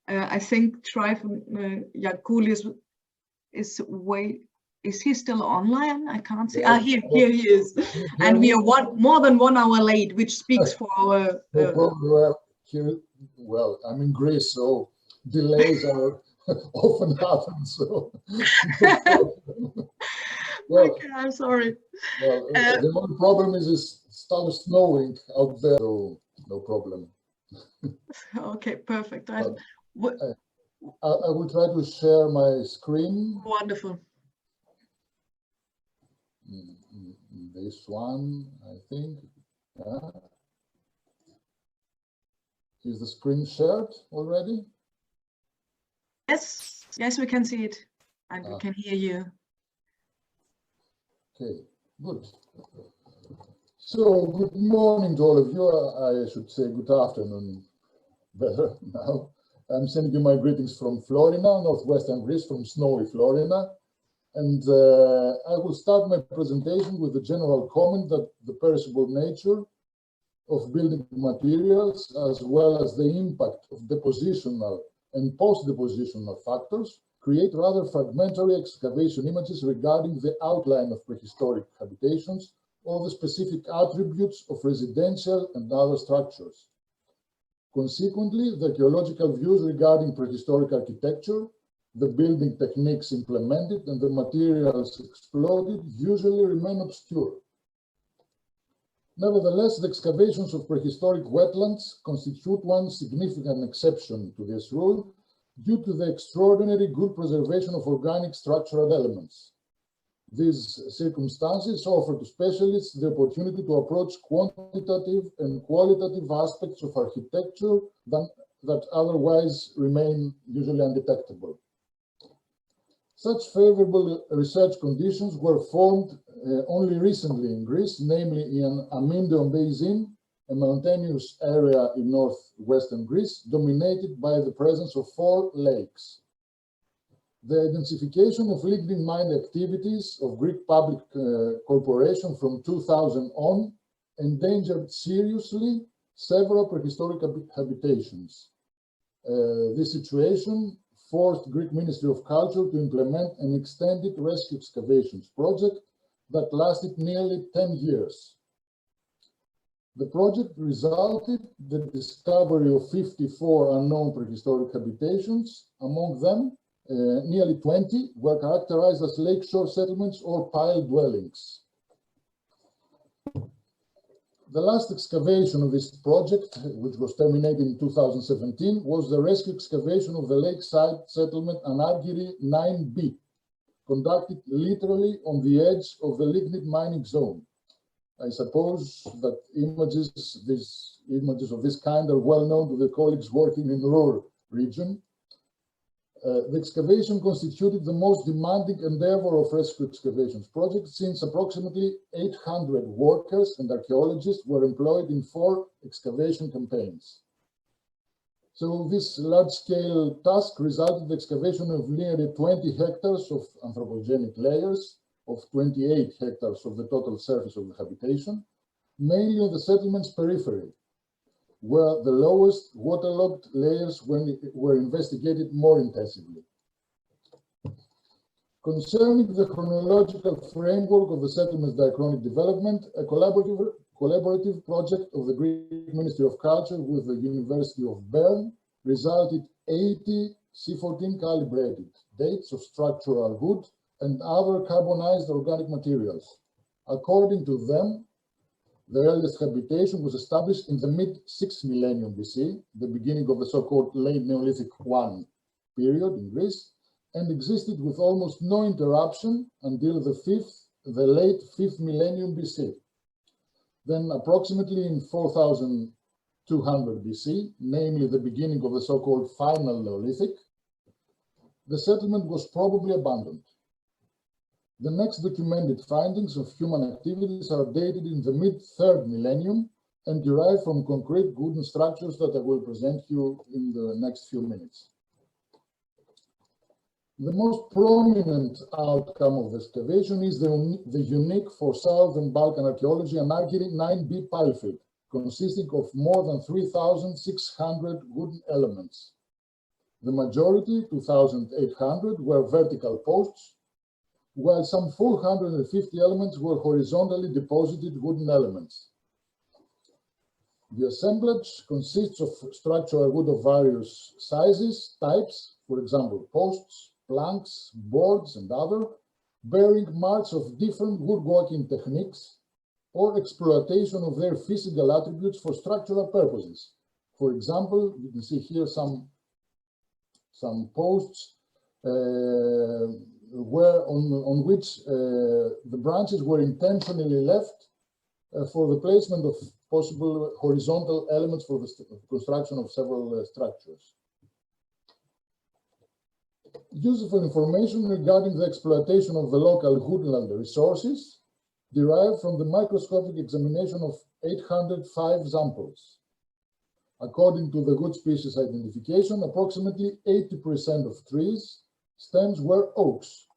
I think Tryfon Giagkoulis is he still online? I can't see. Yeah, Here he is. And we are more than 1 hour late, which speaks for our. Well, I'm in Greece, so delays are often happen. So, well, okay, I'm sorry. Well, the only problem is it started snowing out there, so no problem. Okay, perfect. I will try to share my screen. Wonderful. This one, I think. Yeah. Is the screen shared already? Yes, we can see it, and we can hear you. Okay, good. So, good morning to all of you. I should say good afternoon better now. I'm sending you my greetings from Florina, northwestern Greece, from snowy Florina. And I will start my presentation with a general comment that the perishable nature of building materials, as well as the impact of depositional and post-depositional factors, create rather fragmentary excavation images regarding the outline of prehistoric habitations or the specific attributes of residential and other structures. Consequently, the archaeological views regarding prehistoric architecture, the building techniques implemented, and the materials exploited usually remain obscure. Nevertheless, the excavations of prehistoric wetlands constitute one significant exception to this rule due to the extraordinary good preservation of organic structural elements. These circumstances offer to specialists the opportunity to approach quantitative and qualitative aspects of architecture that otherwise remain usually undetectable. Such favorable research conditions were formed only recently in Greece, namely in Amindeon Basin, a mountainous area in northwestern Greece, dominated by the presence of 4 lakes. The intensification of lignite mining activities of Greek public corporation from 2000 on endangered seriously several prehistoric habitations. This situation forced Greek Ministry of Culture to implement an extended rescue excavations project that lasted nearly 10 years. The project resulted in the discovery of 54 unknown prehistoric habitations. Among them, nearly 20 were characterized as lakeshore settlements or pile dwellings. The last excavation of this project, which was terminated in 2017, was the rescue excavation of the lakeside settlement Anarghiri Ixb, conducted literally on the edge of the lignite mining zone. I suppose that these images of this kind are well known to the colleagues working in the rural region. The excavation constituted the most demanding endeavor of rescue excavations project, since approximately 800 workers and archaeologists were employed in 4 excavation campaigns. So this large-scale task resulted in the excavation of nearly 20 hectares of anthropogenic layers, of 28 hectares of the total surface of the habitation, mainly on the settlement's periphery, where the lowest waterlogged layers were investigated more intensively. Concerning the chronological framework of the settlement's diachronic development, a collaborative project of the Greek Ministry of Culture with the University of Bern resulted 80 C14 calibrated dates of structural wood and other carbonized organic materials. According to them, the earliest habitation was established in the mid-6th millennium BC, the beginning of the so-called late Neolithic I period in Greece, and existed with almost no interruption until the late 5th millennium BC. Then approximately in 4200 BC, namely the beginning of the so-called final Neolithic, the settlement was probably abandoned. The next documented findings of human activities are dated in the mid-3rd millennium and derive from concrete wooden structures that I will present you in the next few minutes. The most prominent outcome of the excavation is the unique for Southern Balkan archaeology Anarghiri Ixb pilefield, consisting of more than 3,600 wooden elements. The majority, 2,800, were vertical posts, while some 450 elements were horizontally deposited wooden elements. The assemblage consists of structural wood of various sizes, types, for example, posts, planks, boards, and other, bearing marks of different woodworking techniques or exploitation of their physical attributes for structural purposes. For example, you can see here some posts on which the branches were intentionally left for the placement of possible horizontal elements for the construction of several structures. Useful information regarding the exploitation of the local woodland resources derived from the microscopic examination of 805 samples. According to the wood species identification, approximately 80% of trees stems were oaks,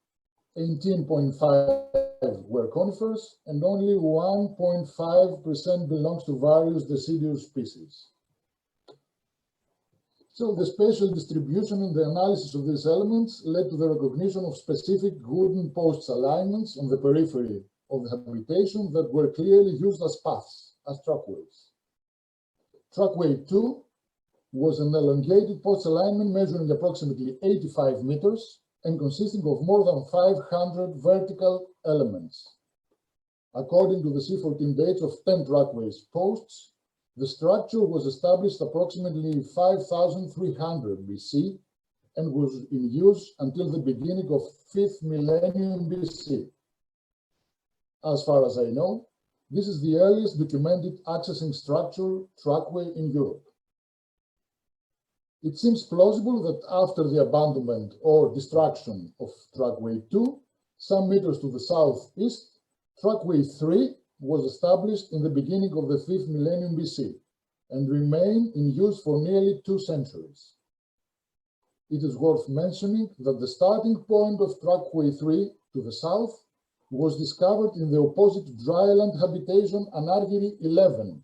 18.5% were conifers, and only 1.5% belongs to various deciduous species. So the spatial distribution and the analysis of these elements led to the recognition of specific wooden posts alignments on the periphery of the habitation that were clearly used as paths, as truckways. Truckway 2 was an elongated post alignment measuring approximately 85 meters and consisting of more than 500 vertical elements. According to the C14 dates of 10 truckways posts, the structure was established approximately 5300 BC and was in use until the beginning of 5th millennium BC. As far as I know, this is the earliest documented accessing structure trackway in Europe. It seems plausible that after the abandonment or destruction of Trackway 2, some meters to the southeast, Trackway 3 was established in the beginning of the 5th millennium BC and remained in use for nearly 2 centuries. It is worth mentioning that the starting point of Trackway 3 to the south was discovered in the opposite dryland habitation Anarghiri Ixb,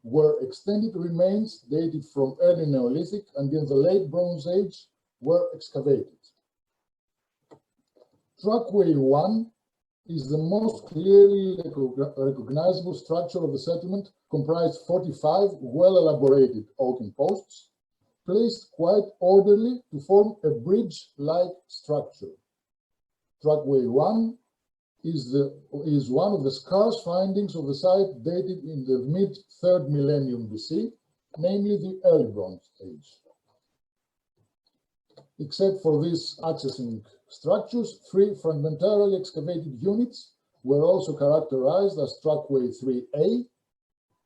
where extended remains dated from early Neolithic and in the late Bronze Age were excavated. Trackway 1 is the most clearly recognizable structure of the settlement, comprised 45 well-elaborated oaken posts, placed quite orderly to form a bridge-like structure. Trackway 1 is one of the scarce findings of the site dated in the mid-3rd millennium BC, namely the early Bronze Age. Except for these accessing structures, 3 fragmentarily excavated units were also characterized as Trackway 3A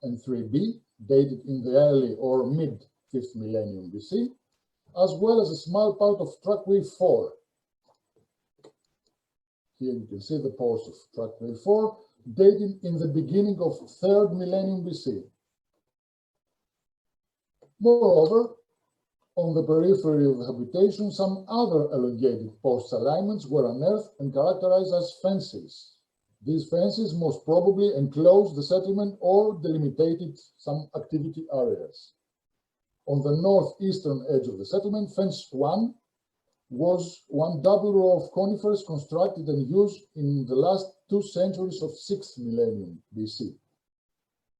and 3B, dated in the early or mid-5th millennium BC, as well as a small part of Trackway 4. Here you can see the post of Trackway 4, dated in the beginning of 3rd millennium BC. Moreover, on the periphery of the habitation, some other elongated post alignments were unearthed and characterized as fences. These fences most probably enclosed the settlement or delimited some activity areas. On the northeastern edge of the settlement, fence 1 was one double row of conifers constructed and used in the last 2 centuries of 6th millennium BC.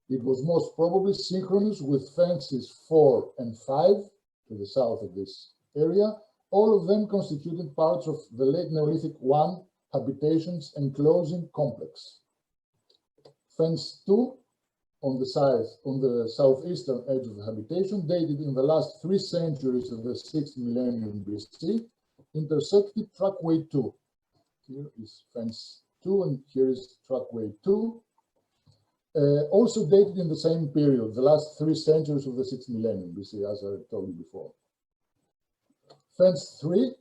It was most probably synchronous with fences 4 and 5 to the south of this area, all of them constituted parts of the late Neolithic 1 habitations enclosing complex. Fence 2 on the southeastern edge of the habitation, dated in the last 3 centuries of the 6th millennium BC, intersected Trackway 2. Here is fence 2 and here is Trackway 2. Also dated in the same period, the last 3 centuries of the 6th millennium BC, as I told you before. Fence 3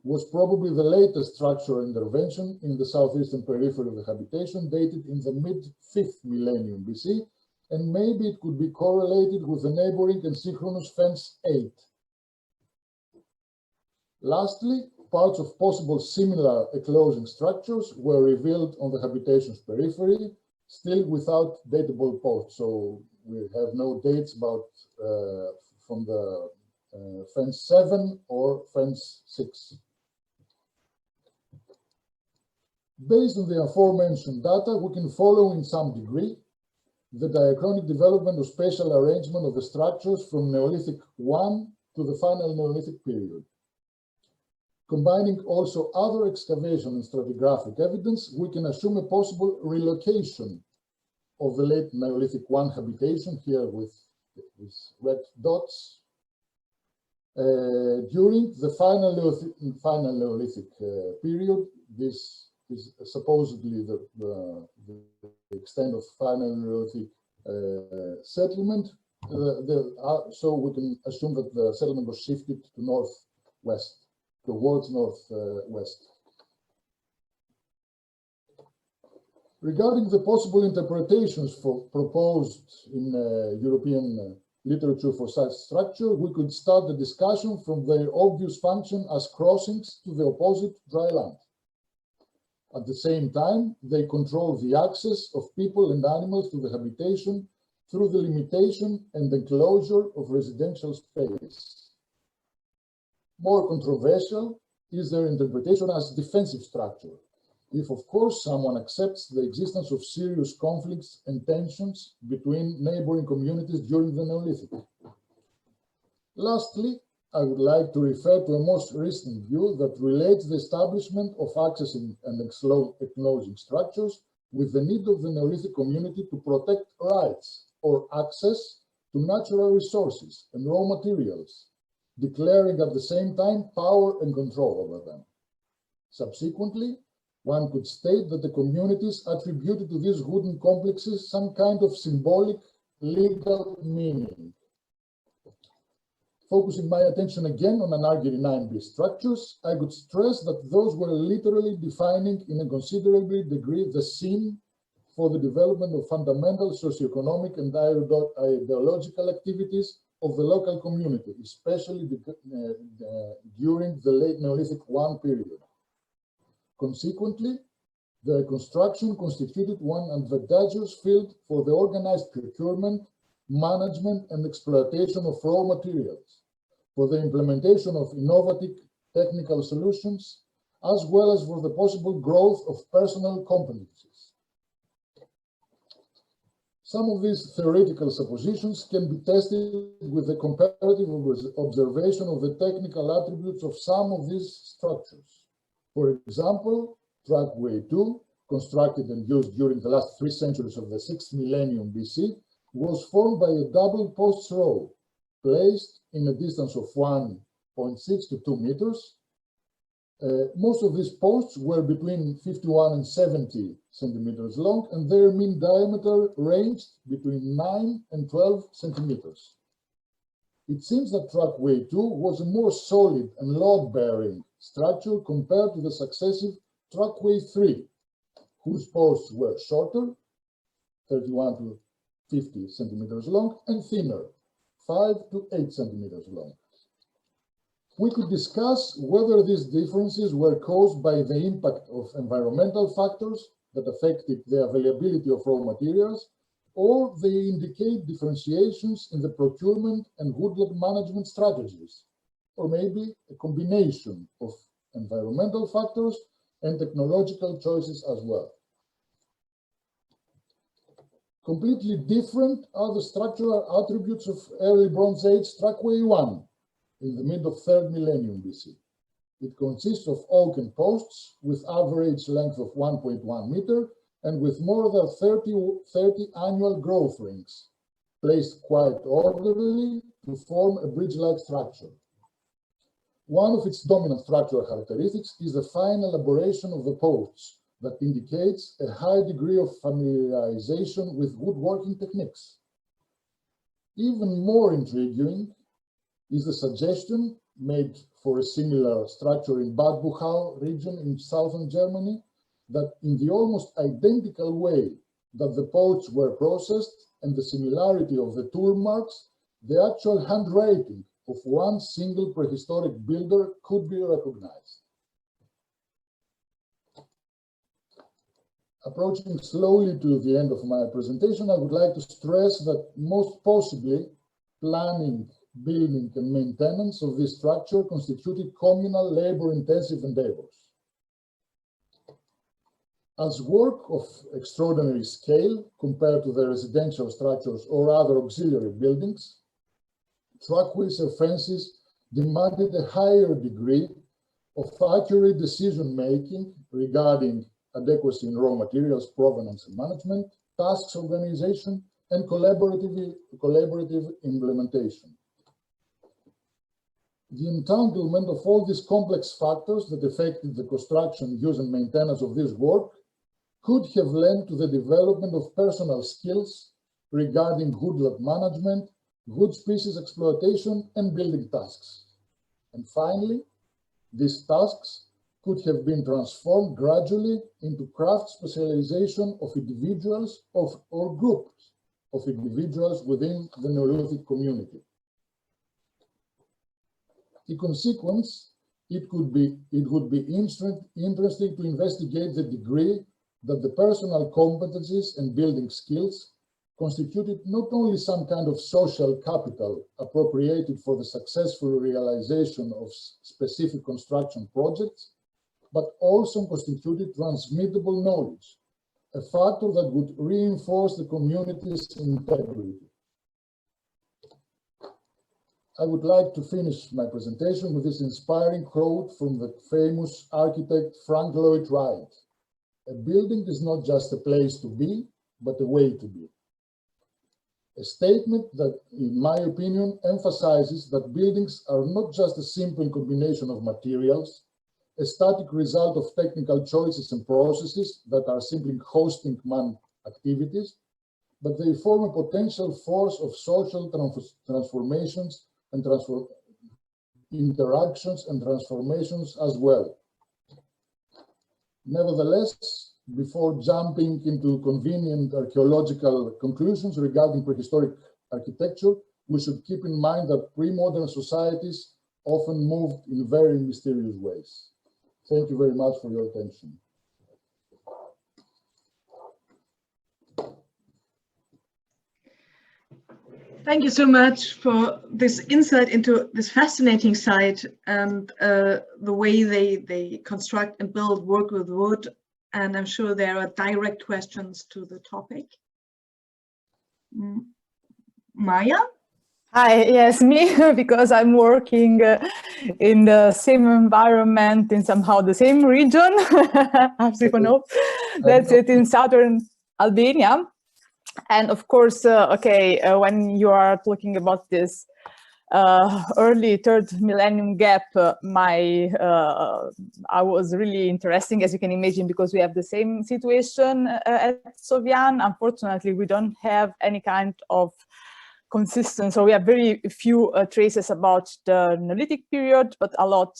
was probably the latest structural intervention in the southeastern periphery of the habitation, dated in the mid-5th millennium BC, and maybe it could be correlated with the neighboring and synchronous fence 8. Lastly, parts of possible similar enclosing structures were revealed on the habitation's periphery, still without datable posts. So we have no dates about from the fence 7 or fence 6. Based on the aforementioned data, we can follow in some degree the diachronic development or spatial arrangement of the structures from Neolithic 1 to the final Neolithic period. Combining also other excavation and stratigraphic evidence, we can assume a possible relocation of the late Neolithic 1 habitation, here with red dots, during the final Neolithic period. This is supposedly the extent of final Neolithic settlement. So we can assume that the settlement was shifted to northwest, towards northwest. Regarding the possible interpretations proposed in European literature for such structure, we could start the discussion from their obvious function as crossings to the opposite dry land. At the same time, they control the access of people and animals to the habitation through the limitation and enclosure of residential space. More controversial is their interpretation as defensive structure, if, of course, someone accepts the existence of serious conflicts and tensions between neighboring communities during the Neolithic. Lastly, I would like to refer to a most recent view that relates the establishment of accessing and enclosing structures with the need of the Neolithic community to protect rights or access to natural resources and raw materials, declaring at the same time power and control over them. Subsequently, one could state that the communities attributed to these wooden complexes some kind of symbolic legal meaning. Focusing my attention again on Anarghiri Ixb structures, I could stress that those were literally defining in a considerable degree the scene for the development of fundamental socioeconomic and ideological activities of the local community, especially during the late Neolithic 1 period. Consequently, their construction constituted one advantageous field for the organized procurement, management, and exploitation of raw materials, for the implementation of innovative technical solutions, as well as for the possible growth of personal competencies. Some of these theoretical suppositions can be tested with a comparative observation of the technical attributes of some of these structures. For example, Trackway 2, constructed and used during the last 3 centuries of the 6th millennium BC, was formed by a double post row, placed in a distance of 1.6 to 2 meters. Most of these posts were between 51 and 70 centimeters long, and their mean diameter ranged between 9 and 12 centimeters. It seems that Trackway 2 was a more solid and load-bearing structure compared to the successive Trackway 3, whose posts were shorter, 31 to 50 centimeters long, and thinner, 5 to 8 centimeters long. We could discuss whether these differences were caused by the impact of environmental factors that affected the availability of raw materials, or they indicate differentiations in the procurement and woodland management strategies, or maybe a combination of environmental factors and technological choices as well. Completely different are the structural attributes of early Bronze Age Trackway 1 in the mid of 3rd millennium BC. It consists of oaken posts with average length of 1.1 meter and with more than 30 annual growth rings, placed quite orderly to form a bridge-like structure. One of its dominant structural characteristics is the fine elaboration of the posts that indicates a high degree of familiarization with woodworking techniques. Even more intriguing is the suggestion made for a similar structure in Bad Buchau region in southern Germany, that in the almost identical way that the posts were processed and the similarity of the tool marks, the actual handwriting of one single prehistoric builder could be recognized. Approaching slowly to the end of my presentation, I would like to stress that most possibly planning building, and maintenance of this structure constituted communal labor-intensive endeavors. As work of extraordinary scale compared to the residential structures or other auxiliary buildings, Giagkoulis offenses demanded a higher degree of accurate decision-making regarding adequacy in raw materials, provenance and management, tasks organization, and collaborative implementation. The entanglement of all these complex factors that affected the construction, use, and maintenance of this work could have led to the development of personal skills regarding woodland management, wood species exploitation, and building tasks. And finally, these tasks could have been transformed gradually into craft specialization of individuals or groups of individuals within the Neolithic community. In consequence, it would be interesting to investigate the degree that the personal competencies and building skills constituted not only some kind of social capital appropriated for the successful realization of specific construction projects, but also constituted transmittable knowledge, a factor that would reinforce the community's integrity. I would like to finish my presentation with this inspiring quote from the famous architect Frank Lloyd Wright: "A building is not just a place to be, but a way to be." A statement that, in my opinion, emphasizes that buildings are not just a simple combination of materials, a static result of technical choices and processes that are simply hosting man activities, but they form a potential force of social transformations and interactions and transformations as well. Nevertheless, before jumping into convenient archaeological conclusions regarding prehistoric architecture, we should keep in mind that pre-modern societies often moved in very mysterious ways. Thank you very much for your attention. Thank you so much for this insight into this fascinating site and the way they construct and build, work with wood. And I'm sure there are direct questions to the topic. Maya? Hi, yes, me, because I'm working in the same environment, in somehow the same region, as you know, that's it, in southern Albania. And of course, when you are talking about this early third millennium gap, I was really interesting, as you can imagine, because we have the same situation at Sovian. Unfortunately, we don't have any kind of consistent, so we have very few traces about the Neolithic period, but a lot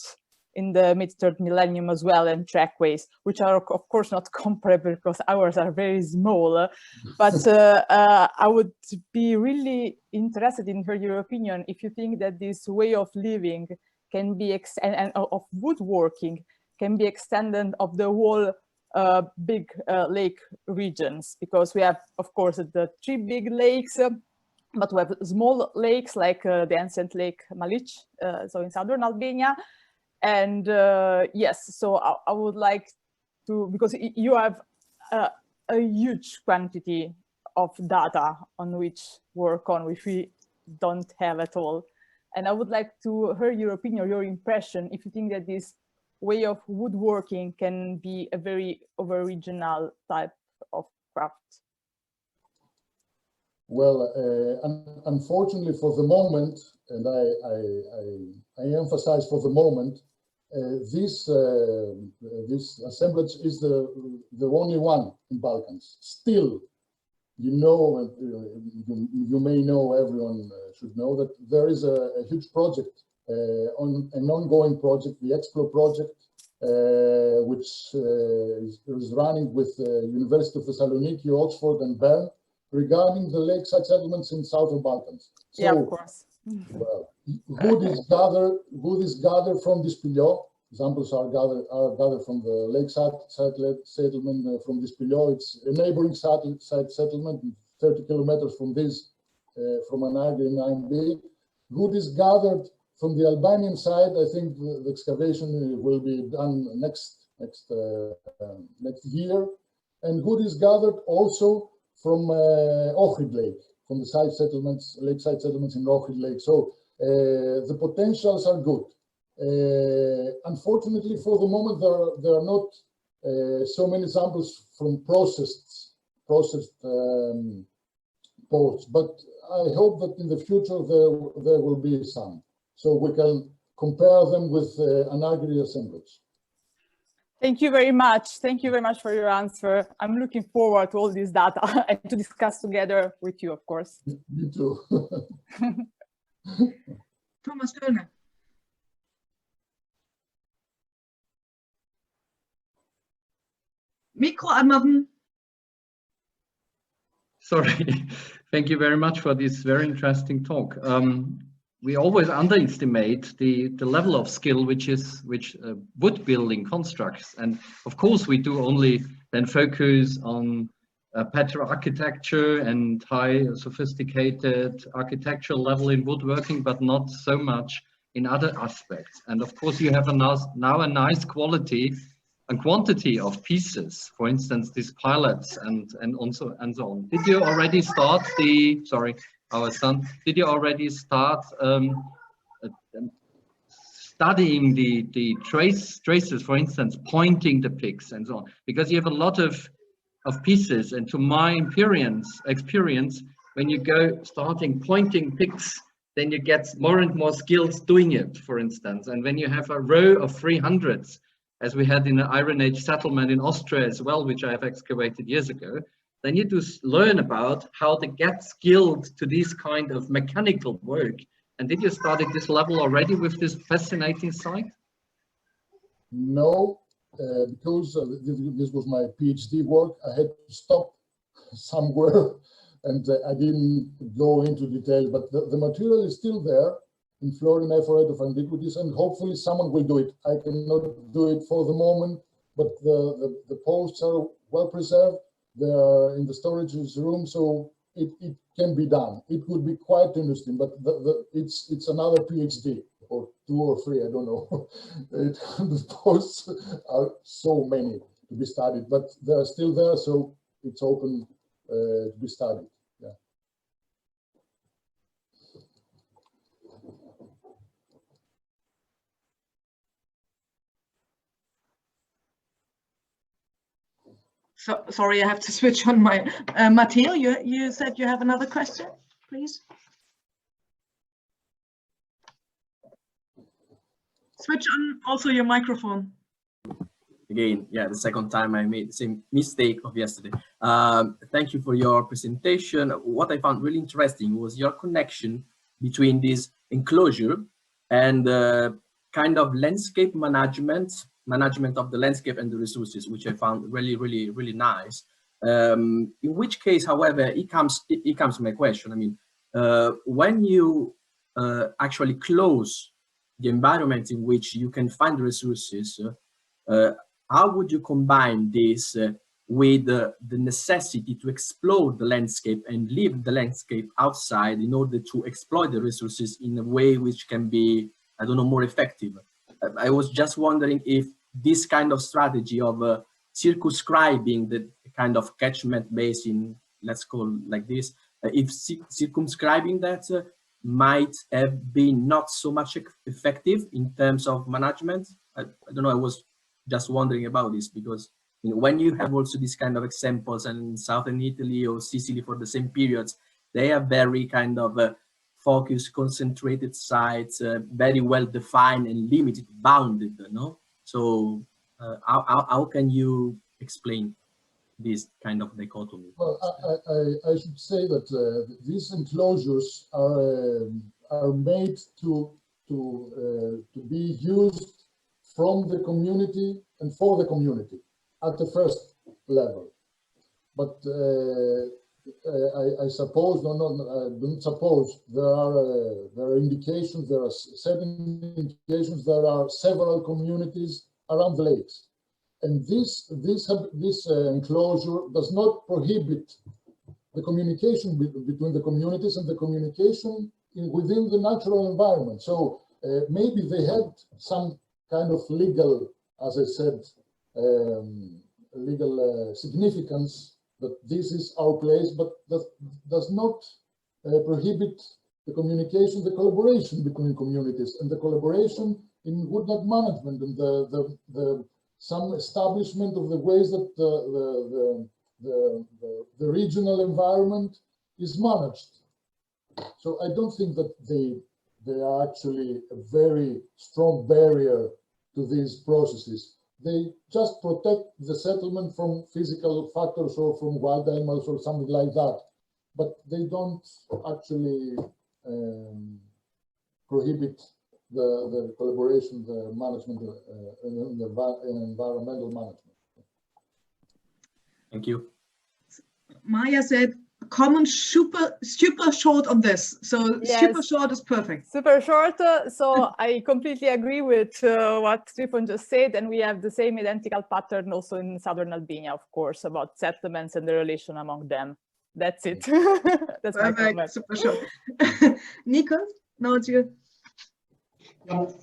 in the mid-third millennium as well, and trackways, which are of course not comparable because ours are very small. But I would be really interested in your opinion if you think that this way of living can be and of woodworking can be extended of the whole big lake regions, because we have of course the 3 big lakes, but we have small lakes like the ancient lake Malic, so in southern Albania. And yes, so I would like to, because you have a huge quantity of data on which work on, which we don't have at all. And I would like to hear your opinion, your impression, if you think that this way of woodworking can be a very over-regional type of craft. Well, unfortunately for the moment, and I emphasize for the moment, this assemblage is the only one in Balkans. Still, you know, you may know, everyone should know that there is a huge project, an ongoing project, the Explore project, which is running with University of Thessaloniki, Oxford, and Bern, regarding the lakeside settlements in southern Balkans. So, yeah, of course. Well, wood is gathered from Dispilio. Examples are gathered from the lakeside settlement from Dispilio. It's a neighboring side settlement 30 kilometers from this, from Anarghiri Ixb. Wood is gathered from the Albanian side. I think the excavation will be done next year. And wood is gathered also from Ohrid Lake, from the side settlements, lakeside settlements in Ohrid Lake. So the potentials are good. Unfortunately, for the moment, there are not so many samples from processed posts, but I hope that in the future there will be some, so we can compare them with Anarghiri assemblage. Thank you very much. Thank you very much for your answer. I'm looking forward to all this data and to discuss together with you, of course. Me too. Thomas Döhne. Mikro anmachen. Sorry. Thank you very much for this very interesting talk. We always underestimate the level of skill which wood building constructs, and of course we do only then focus on pattern architecture and high sophisticated architectural level in woodworking, but not so much in other aspects. And of course you have now a nice quality and quantity of pieces, for instance these pilots and so on. Did you already start the, sorry, our son, did you already start studying the traces, for instance, pointing the picks and so on? Because you have a lot of pieces, and to my experience, when you go starting pointing picks, then you get more and more skills doing it, for instance. And when you have a row of 300s, as we had in an Iron Age settlement in Austria as well, which I have excavated years ago, then you do learn about how to get skilled to this kind of mechanical work. And did you start at this level already with this fascinating site? No, because this was my PhD work. I had to stop somewhere and I didn't go into detail, but the material is still there in Florian Ephoret of Antiquities, and hopefully someone will do it. I cannot do it for the moment, but the posts are well preserved. They are in the storage room, so it can be done. It would be quite interesting, but it's another PhD or 2 or 3, I don't know. The posts are so many to be studied, but they are still there, so it's open to be studied. Yeah. So, sorry, I have to switch on my Matteo. You said you have another question, please. Switch on also your microphone. Again, yeah, the second time I made the same mistake of yesterday. Thank you for your presentation. What I found really interesting was your connection between this enclosure and kind of landscape management of the landscape and the resources, which I found really nice. In which case, however, it comes to my question. I mean, when you actually close the environment in which you can find resources, how would you combine this with the necessity to explore the landscape and leave the landscape outside in order to exploit the resources in a way which can be, I don't know, more effective? I was just wondering if this kind of strategy of circumscribing the kind of catchment basin, let's call it like this, if circumscribing that might have been not so much effective in terms of management. I don't know, I was just wondering about this, because you know, when you have also these kind of examples in southern Italy or Sicily for the same periods, they are very kind of focused, concentrated sites, very well defined and limited, bounded, no? So how can you explain this kind of dichotomy? Well, I should say that these enclosures are made to be used from the community and for the community at the first level. But I suppose, I don't suppose, there are indications, there are certain indications, there are several communities around the lakes. And this enclosure does not prohibit the communication between the communities, and the communication within the natural environment. So maybe they had some kind of legal, as I said, legal significance that this is our place, but that does not prohibit the communication, the collaboration between communities, and the collaboration in woodland management, and some establishment of the ways that the regional environment is managed. So I don't think that they are actually a very strong barrier to these processes. They just protect the settlement from physical factors or from wild animals or something like that. But they don't actually prohibit the collaboration, the management, and environmental management. Thank you. Maya said, comment super short on this. So yes, super short is perfect. Super short. So I completely agree with what Tryfon just said, and we have the same identical pattern also in southern Albania, of course, about settlements and the relation among them. That's it. That's my comment. Super short. Nico, now it's you.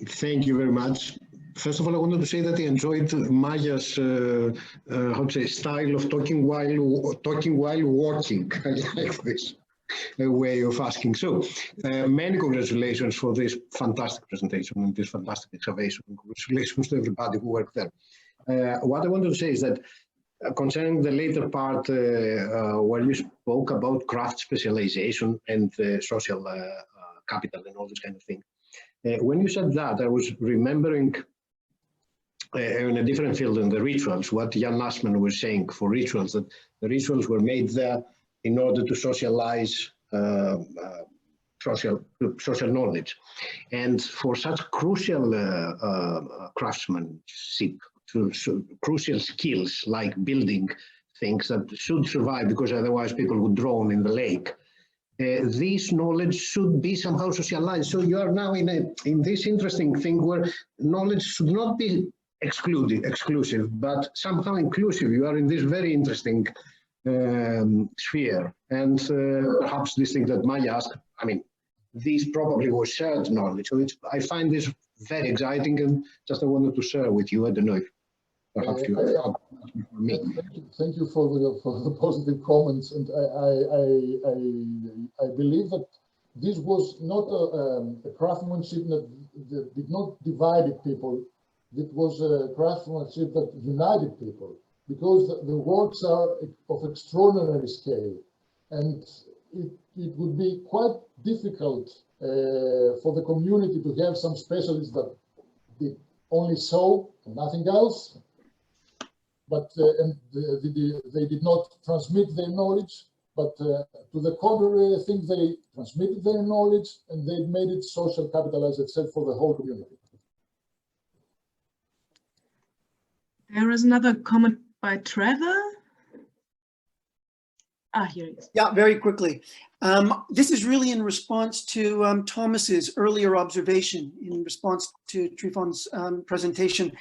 Thank you very much. First of all, I wanted to say that I enjoyed Maya's style of talking while walking. I like this way of asking. So, many congratulations for this fantastic presentation and this fantastic excavation. Congratulations to everybody who worked there. What I wanted to say is that concerning the later part where you spoke about craft specialization and social capital and all this kind of thing, when you said that, I was remembering in a different field in the rituals, what Jan Assmann was saying for rituals, that the rituals were made there in order to socialize social knowledge. And for such crucial craftsmanship, crucial skills like building things that should survive because otherwise people would drown in the lake, this knowledge should be somehow socialized. So you are now in this interesting thing where knowledge should not be exclusive, but somehow inclusive. You are in this very interesting sphere. And perhaps this thing that Maya asked, I mean, this probably was shared knowledge. So I find this very exciting, and just I wanted to share with you. I don't know if perhaps you have me. Thank you for the positive comments, and I believe that this was not a craftsmanship that did not divide people. It was a craftsmanship that united people, because the works are of extraordinary scale, and it would be quite difficult for the community to have some specialists that did only sew and nothing else, but they did not transmit their knowledge. But to the contrary, I think they transmitted their knowledge and they made it social capital, as I said, for the whole community. There is another comment by Trevor. Here he is. Yeah, very quickly. This is really in response to Thomas's earlier observation, in response to Tryfon's presentation,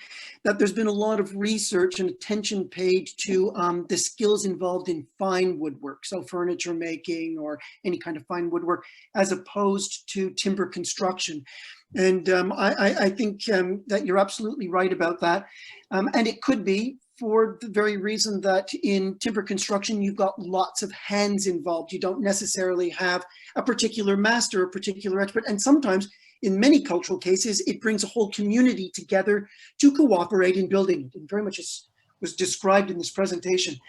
that there's been a lot of research and attention paid to the skills involved in fine woodwork, so furniture making or any kind of fine woodwork, as opposed to timber construction. And I think that you're absolutely right about that. And it could be for the very reason that in timber construction, you've got lots of hands involved. You don't necessarily have a particular master, a particular expert. And sometimes, in many cultural cases, it brings a whole community together to cooperate in building it, and very much as was described in this presentation.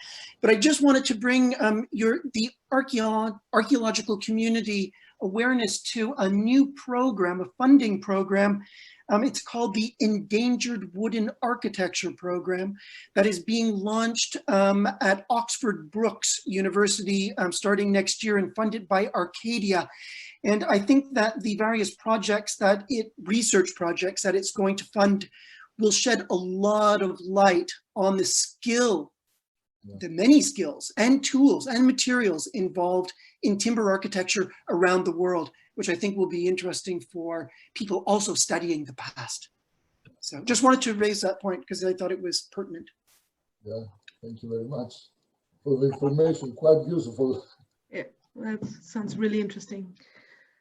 But I just wanted to bring the archaeological community awareness to a new program, a funding program. It's called the Endangered Wooden Architecture Program, that is being launched at Oxford Brookes University starting next year and funded by Arcadia. And I think that the various projects research projects that it's going to fund will shed a lot of light on the skill, the many skills and tools and materials involved in timber architecture around the world, which I think will be interesting for people also studying the past. So just wanted to raise that point because I thought it was pertinent. Yeah, thank you very much for the information, quite useful. Yeah, that sounds really interesting.